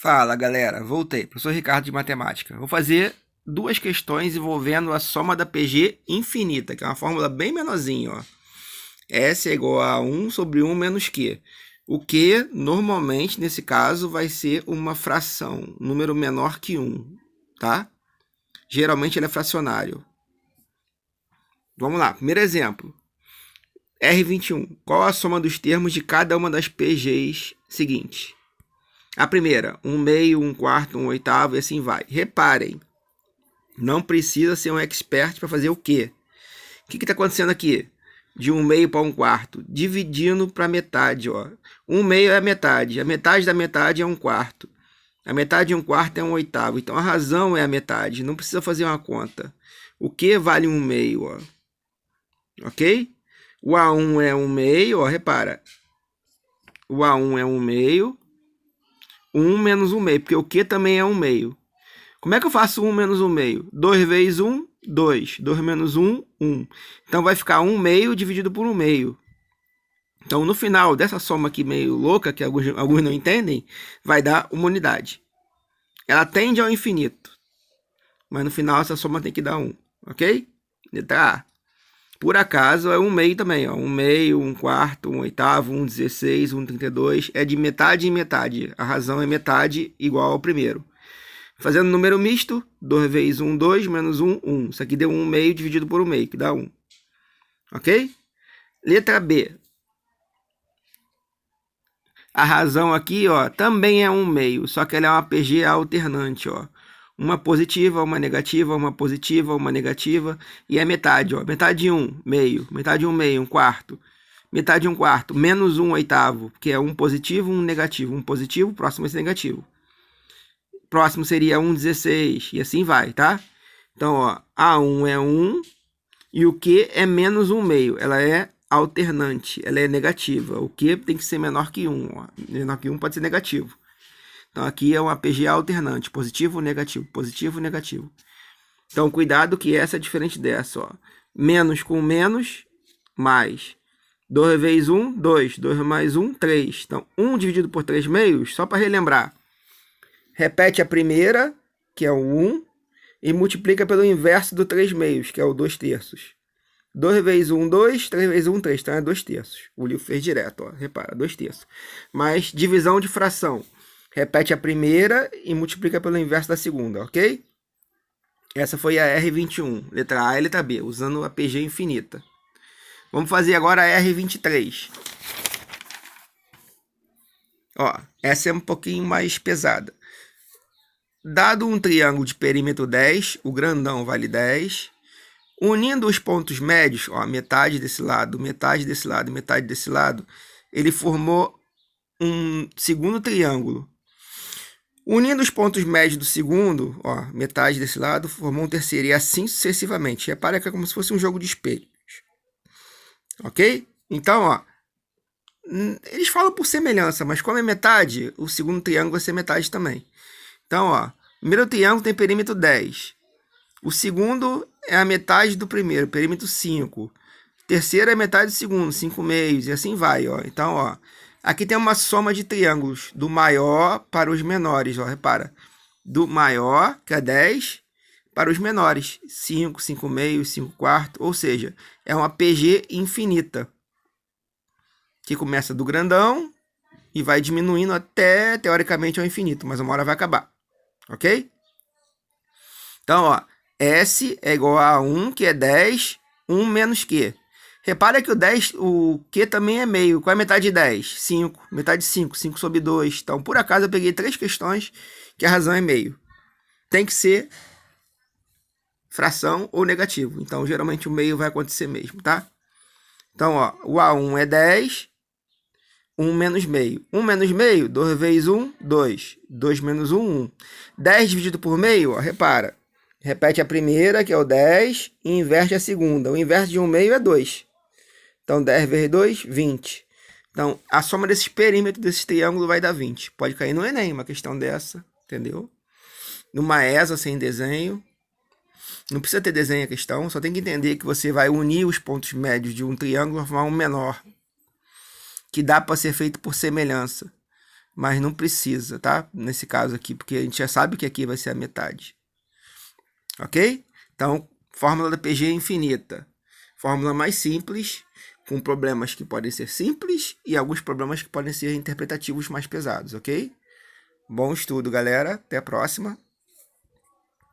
Fala galera, voltei, professor Ricardo de Matemática. Vou fazer duas questões envolvendo a soma da PG infinita, que é uma fórmula bem menorzinha, ó. S é igual a 1 sobre 1 menos Q. O Q, normalmente, nesse caso, vai ser uma fração, um número menor que 1, tá? Geralmente ele é fracionário. Vamos lá, primeiro exemplo. R21. Qual a soma dos termos de cada uma das PGs seguintes? A primeira, 1/2, 1/4, 1/8 e assim vai. Reparem, não precisa ser um expert para fazer o quê? O que está acontecendo aqui? De 1/2 para 1/4, dividindo para metade. Ó. 1/2 é a metade da metade é 1/4. A metade de 1/4 é 1/8. Então a razão é a metade, não precisa fazer uma conta. O que vale 1/2? Ó. Ok? O A1 é 1/2, ó, repara. O A1 é 1/2. 1 menos 1/2, porque o Q também é 1/2. Como é que eu faço 1 menos 1/2? 2 vezes 1, 2. 2 menos 1, 1. Então vai ficar 1/2 dividido por 1/2. Então no final dessa soma aqui meio louca, que alguns não entendem, vai dar uma unidade. Ela tende ao infinito. Mas no final essa soma tem que dar 1. Ok? Letra A. Por acaso é 1/2 também, ó. 1/2, 1/4, 1/8, 1/16, 1/32. É de metade em metade. A razão é metade igual ao primeiro. Fazendo número misto, 2 vezes 1, 2, menos 1, 1. Isso aqui deu 1/2 dividido por 1/2, que dá 1. Ok? Letra B. A razão aqui, ó, também é 1/2, só que ela é uma PG alternante, ó. Uma positiva, uma negativa, uma positiva, uma negativa. E é metade, ó. Metade de 1, meio. Metade de 1, meio, 1/4. Metade de 1/4, menos 1/8, que é um positivo, um negativo. Um positivo, próximo é esse negativo. Próximo seria 1/16, e assim vai, tá? Então, ó, A1 é 1, e o Q é menos 1/2. Ela é alternante, ela é negativa. O Q tem que ser menor que 1, ó. Menor que 1 pode ser negativo. Então, aqui é uma PG alternante, positivo, negativo, negativo. Então, cuidado que essa é diferente dessa, ó. Menos com menos, mais. 2 vezes 1, 2. 2 mais 1, 3. Então, 1 dividido por 3 meios, só para relembrar. Repete a primeira, que é o 1, e multiplica pelo inverso do 3 meios, que é o 2 terços. 2 vezes 1, 2. 3 vezes 1, 3. Então, é 2 terços. O livro fez direto, ó. Repara, 2 terços. Mais divisão de fração. Repete a primeira e multiplica pelo inverso da segunda, ok? Essa foi a R21, letra A e letra B, usando a PG infinita. Vamos fazer agora a R23. Ó, essa é um pouquinho mais pesada. Dado um triângulo de perímetro 10, o grandão vale 10. Unindo os pontos médios, ó, metade desse lado, metade desse lado, metade desse lado, ele formou um segundo triângulo. Unindo os pontos médios do segundo, ó, metade desse lado, formou um terceiro, e assim sucessivamente. Repara que é como se fosse um jogo de espelhos. Ok? Então, ó, eles falam por semelhança, mas como é metade, o segundo triângulo vai ser metade também. Então, ó, primeiro triângulo tem perímetro 10. O segundo é a metade do primeiro, perímetro 5. Terceiro é metade do segundo, 5 meios, e assim vai, ó. Então, ó, aqui tem uma soma de triângulos, do maior para os menores, ó, repara. Do maior, que é 10, para os menores, 5, 5 meios, 5 quartos, ou seja, é uma PG infinita. Que começa do grandão e vai diminuindo até, teoricamente, ao infinito, mas uma hora vai acabar, ok? Então, ó, S é igual a 1, que é 10, 1 menos Q. Repara que o Q também é meio. Qual é a metade de 10? 5. Metade de 5. 5 sobre 2. Então, por acaso, eu peguei 3 questões que a razão é meio. Tem que ser fração ou negativo. Então, geralmente, o meio vai acontecer mesmo, tá? Então, ó, o A1 é 10. 1 menos meio. 1 menos meio, 2 vezes 1, 2. 2 menos 1, 1. 10 dividido por meio, ó, repara. Repete a primeira, que é o 10, e inverte a segunda. O inverso de 1 meio é 2. Então, 10 vezes 2, 20. Então, a soma desses perímetros desse triângulo vai dar 20. Pode cair no Enem, uma questão dessa, entendeu? Numa ESA sem desenho. Não precisa ter desenho a questão, só tem que entender que você vai unir os pontos médios de um triângulo para formar um menor. Que dá para ser feito por semelhança. mas não precisa, tá? Nesse caso aqui, porque a gente já sabe que aqui vai ser a metade. Ok? Então, fórmula da PG é infinita. Fórmula mais simples, com problemas que podem ser simples e alguns problemas que podem ser interpretativos mais pesados, ok? Bom estudo, galera. Até a próxima.